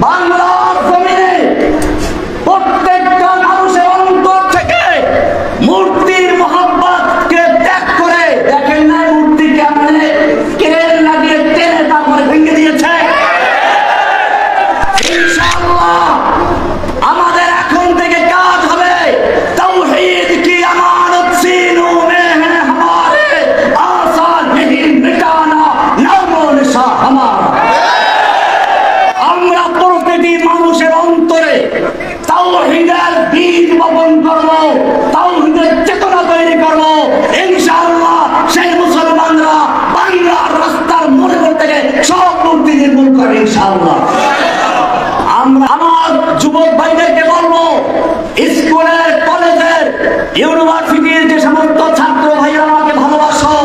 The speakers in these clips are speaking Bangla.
বাংলার জমিনে প্রত্যেকটা মানুষের অন্তর থেকে মূর্তির মহব্বতকে ত্যাগ করে, দেখেন না মূর্তি কেমনে ক্রেন লাগিয়ে টেনে তারপরে ভেঙে দিয়েছে। ইনশাআল্লাহ আমাদের এখন থেকে কাজ হবে তাওহীদ কি আমানত সিনু মে হ্যায় हमारे आसान नहीं मिटाना नामो निशा हमारा। আমরা প্রতিটি মানুষের অন্তরে তাওহীদের বীজ বপন করব, তাওহীদের চেতনা তৈরি করব। ইনশাআল্লাহ সেই মুসলমানরা বাংলার রাস্তার মোড়ে থেকে সব মূর্তি নির্মূল করবে ইনশাআল্লাহ। আমার যুবক ভাইদেরকে বলবো, স্কুলের কলেজের ইউনিভার্সিটির যে সমস্ত ছাত্র ভাইরা আমাকে ভালোবাসো,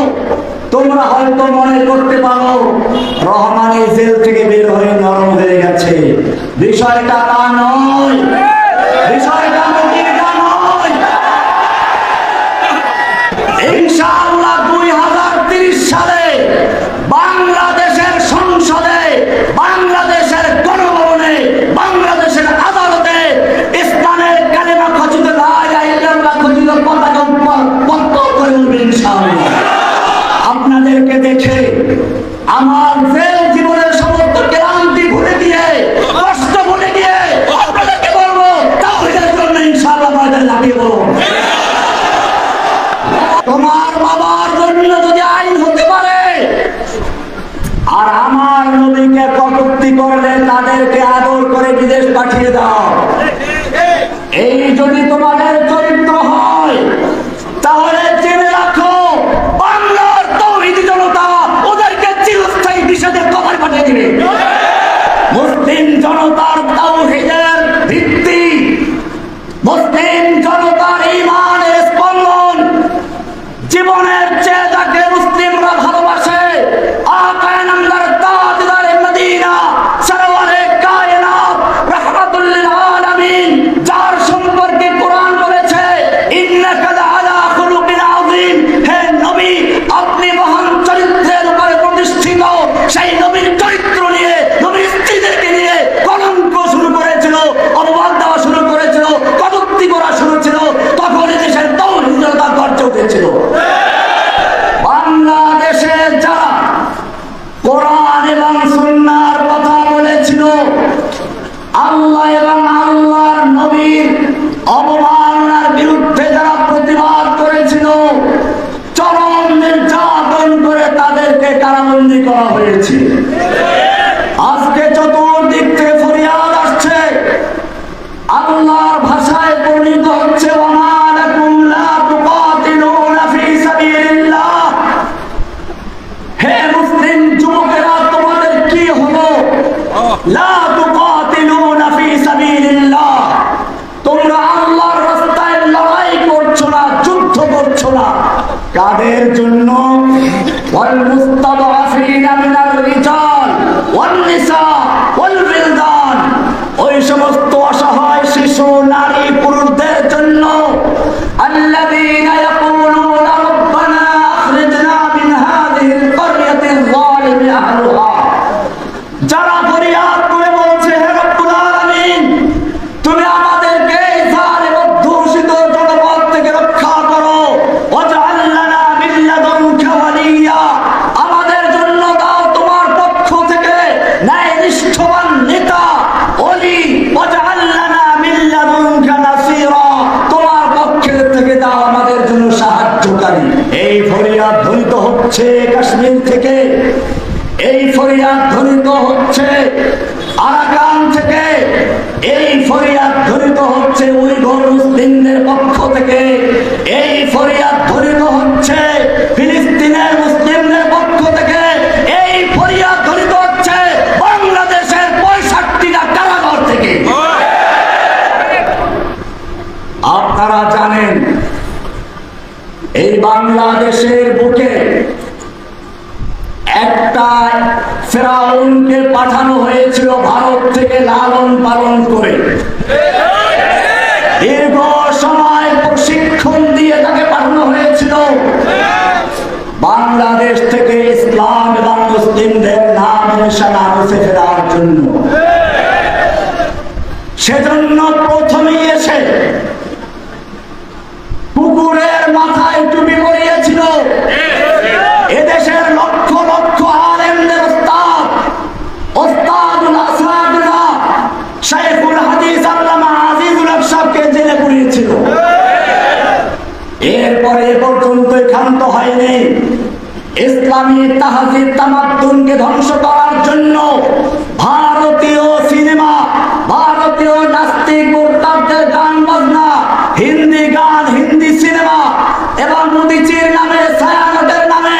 তোমরা হয়তো মনে করতে পারো রহমানের জেল থেকে বের হয়ে নরম হয়ে গেছে। বিষয়টা তা নয়, বিষয়টা মোটেই নয়। ইনশাআল্লাহ 2030 সালে বাংলাদেশের সংসদে, বাংলাদেশের গণভবনে, বাংলাদেশের আদালতে ইসলামের কালিমা খচিত লা ইলাহা ইল্লাল্লাহ খচিত পতাকা উত্তোলন করে উঠবে ইনশাআল্লাহ। আপনাদেরকে দেখে আমার জেল জীবনের সমস্ত ক্লান্তি ভুলে দিয়ে, কষ্ট ভুলে দিয়ে আপনাদেরকে বলবো তাওহীদের জন্য ইনশাআল্লাহ আমাদের লাগিয়ে বলুন। তোমার বাবার জন্য যদি আইন হতে পারে, আর আমার নবীকে কটূক্তি করলে তাদেরকে আদর করে বিদেশ পাঠিয়ে দাও, এই যদি তোমাদের চরিত্র হয়, তাহলে জেনে রাখো বাংলার তাওহীদি জনতা ওদেরকে চিরস্থায়ী বিষাদের কবরে পাঠিয়ে দিবে। মুসলিম জনতার তাওহীদের ভিত্তি, মুসলিম জনতার ঈমানের স্পন্দন, জীবনের চেয়ে যাকে মুসলিমরা ভালোবাসে, আকায়ে নামদার তাজদারে মদিনা সরওয়ারে কায়নাত রাহমাতুল লিল আলামিন, যার সম্পর্কে কোরআন বলেছে ইন্নাকা লাআলা খুলুকিন আযীম, হে নবী আপনি মহান চরিত্রের উপরে প্রতিষ্ঠিত। সেই নবীর চরিত্র নিয়ে, নবীর স্ত্রীদেরকে নিয়ে কলঙ্ক শুরু করেছিল, অপবাদ দেওয়া শুরু করেছিল, কটূক্তি করা শুরু ছিল, তখন দেশের তাওহীদ জনতা গর্জে উঠেছিল। বাংলাদেশে যারা কোরআন এবং সুন্নাহর কথা বলেছিল, আল্লাহ এবং আল্লাহর নবীর অবমাননার বিরুদ্ধে যারা প্রতিবাদ করেছিল, চরম নির্যাতন করে তাদেরকে কারাবন্দী করা হয়েছে। আজকে চতুর্দিক থেকে ফরিয়াদ আসছে, আল্লাহর ভাষায় বর্ণিত হচ্ছে ওয়ামা লাকুম লা তুকাতিলুনা ফি সাবিলিল্লাহ। হে মুসলিম যুবকেরা, তোমাদের কি হলো? লা তুকাতিলুনা ফি সাবিলিল্লাহ, তোমরা আল্লাহর রাস্তায় লড়াই করছো না, যুদ্ধ করছো না। কাদের জন্য? ওয়াল মুস্তাদআফিনা মিনার রিজাল ওয়ান নিসা ওয়াল বিলদান, ওই সমস্ত অসহায় শিশু, নারী, পুরুষদের জন্য। আল্লাযীনা ইয়াকুলুনা রাব্বানা আখরিজনা মিন হাযিহিল ক্বরয়াতিল যালিমি আহলুহা, যারা ফরিয়াদ করে বলছে হে রব্বুল আলামিন, তুমি আমাদেরকে এই জালিম অধ্যুষিত জনপদ থেকে রক্ষা করো। ওয়াজআল লানা মিন লাদুনকা ওয়ালিয়্যা, আমাদের জন্য দাও তোমার পক্ষ থেকে ন্যায়নিষ্ঠবান নেতা, ওলি। ওয়াজআল লানা মিন লাদুনকা নাসীরা, তোমার পক্ষ থেকে দাও আমাদের জন্য সাহায্যকারী। এই ফরিয়াদ ধ্বনিত হচ্ছে কাশ্মীর থেকে, এই ফরিয়াদ ধ্বনিত হচ্ছে আরাকান থেকে, এই ফরিয়াদ ধ্বনিত হচ্ছে উইঘুর মুসলিমদের পক্ষ থেকে, এই ফরিয়াদ ধ্বনিত হচ্ছে ফিলিস্তিনের মুসলিমদের পক্ষ থেকে, এই ফরিয়াদ ধ্বনিত হচ্ছে বাংলাদেশের 65টা কারাগার থেকে। আপনারা জানেন এই বাংলাদেশের বুকে একটা ফেরাউনকে পাঠানো হয়েছিল ভারত থেকে লালন পালন করে, দীর্ঘ সময় প্রশিক্ষণ দিয়ে তাকে পাঠানো হয়েছিল বাংলাদেশ থেকে ইসলাম এবং মুসলিমদের নাম নিশানা মুছে ফেলার জন্য। সেজন্য প্রথমেই এসে কুকুরের মাথায় টুপি পরিয়েছিল এদেশের লক্ষ লক্ষ আলেমদের ওস্তাদুল আসরাদুল্লাহ শাইখুল হাদিস আল্লামা আজিজুল হক সাহেবকে জেলে পুরিয়েছিল। এরপরে এ পর্যন্ত ক্ষান্ত হয়নি। ইসলামী তাহজিব তামাদ্দুনকে ধ্বংস করার জন্য ভারতীয় সিনেমা, ভারতীয় নাস্তিক মুরতাদদের গান বাজনা, হিন্দি গান, হিন্দি সিনেমা এবং মুদিচির নামে, ছায়ানটের নামে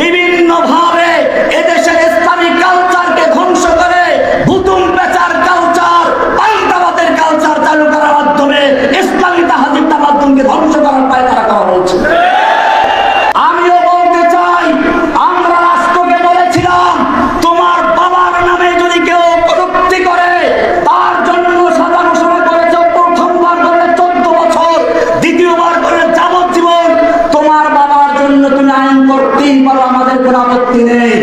বিভিন্ন ভাবে এদেশের ইসলামী কালচারকে ধ্বংস করে ভুতুম পেঁচার কালচার, পাল্টাবাদের কালচার চালু করার মাধ্যমে ইসলামী তাহজিব তামাদ্দুনকে ধ্বংস করার পায়তারা করা হচ্ছে। আমিও বলতে চাই, আমরা রাষ্ট্রকে বলেছিলাম তোমার বাবার নামে যদি কেউ কটূক্তি করে তার জন্য সাজা ঘোষণা করেছে, প্রথমবার করে 14 বছর, দ্বিতীয়বার করে যাবজ্জীবন। তোমার বাবার জন্য তুমি আইন করতেই পারো, আমাদের কোনো আপত্তি নেই,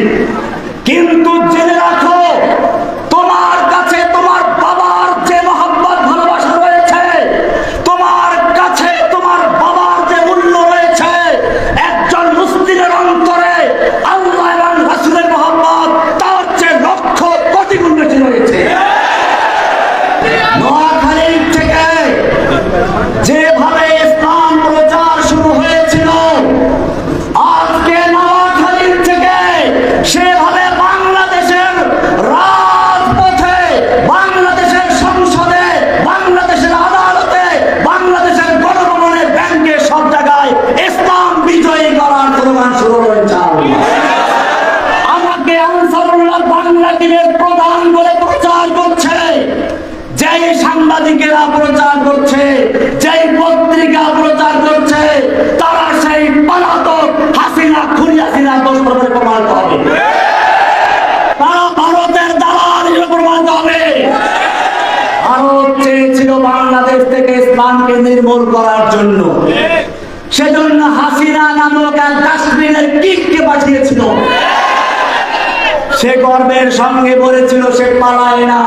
কিন্তু জেনে রাখো তোমার কাছে তোমার বাবার যে মহব্বত ভালোবাসা রয়েছে, তোমার কাছে তোমার বাবার যে মূল্য রয়েছে, একজন মুসলিমের অন্তরে আল্লাহ এবং রাসূলের মহব্বত তার চেয়ে লক্ষ কোটি গুণ বেশি রয়েছে। নোয়াখালী থেকে যেভাবে ইসলাম প্রচার শুরু হয়েছিল, আজকে নোয়াখালী থেকে সেভাবে বাংলাদেশের রাজপথে, বাংলাদেশের সংসদে, বাংলাদেশের আদালতে, বাংলাদেশের গণভবনে, ব্যাংকে, সব জায়গায় ইসলাম বিজয়ী করার প্রমাণ শুরু হয়েছে। আমাকে আনসারুল্লাহ বাংলা টিমের প্রধান বলে প্রচার করছে, যেই সাংবাদিকেরা প্রচার করছে, যেই পত্রিকা প্রচার করছে, তারা সেই পলাতক হাসিনা, খুনি হাসিনা দোষ প্রমাণিত হবে, তারা ভারতের দালাল হিসেবে প্রমাণিত হবে। ভারত চেয়েছিল বাংলাদেশ থেকে ইসলামকে নির্মূল করার জন্য, সেজন্য হাসিনা নামক এক কাশ্মীরের কিককে পাঠিয়েছিল। সে গর্বের সঙ্গে বলেছিল সে পালায় না।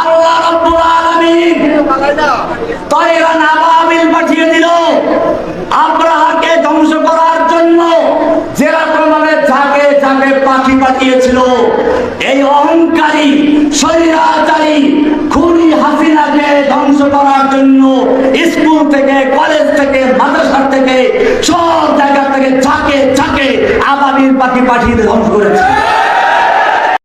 আল্লাহ রাব্বুল আলামিন তায়রান আবাবিল পাঠিয়ে দিল আব্রাহাকে ধ্বংস করার জন্য, যেরকম ভাবে ঝাঁকে ঝাঁকে পাখি পাঠিয়েছিল এই অহংকারী স্বৈরাচারী খুনি হাসিনাকে ধ্বংস করার জন্য। স্কুল থেকে, কলেজ থেকে, মাদ্রাসা থেকে, সব জায়গা থেকে ঝাঁকে ঝাঁকে আবাবিল পাখি পাঠিয়ে ধ্বংস করেছে।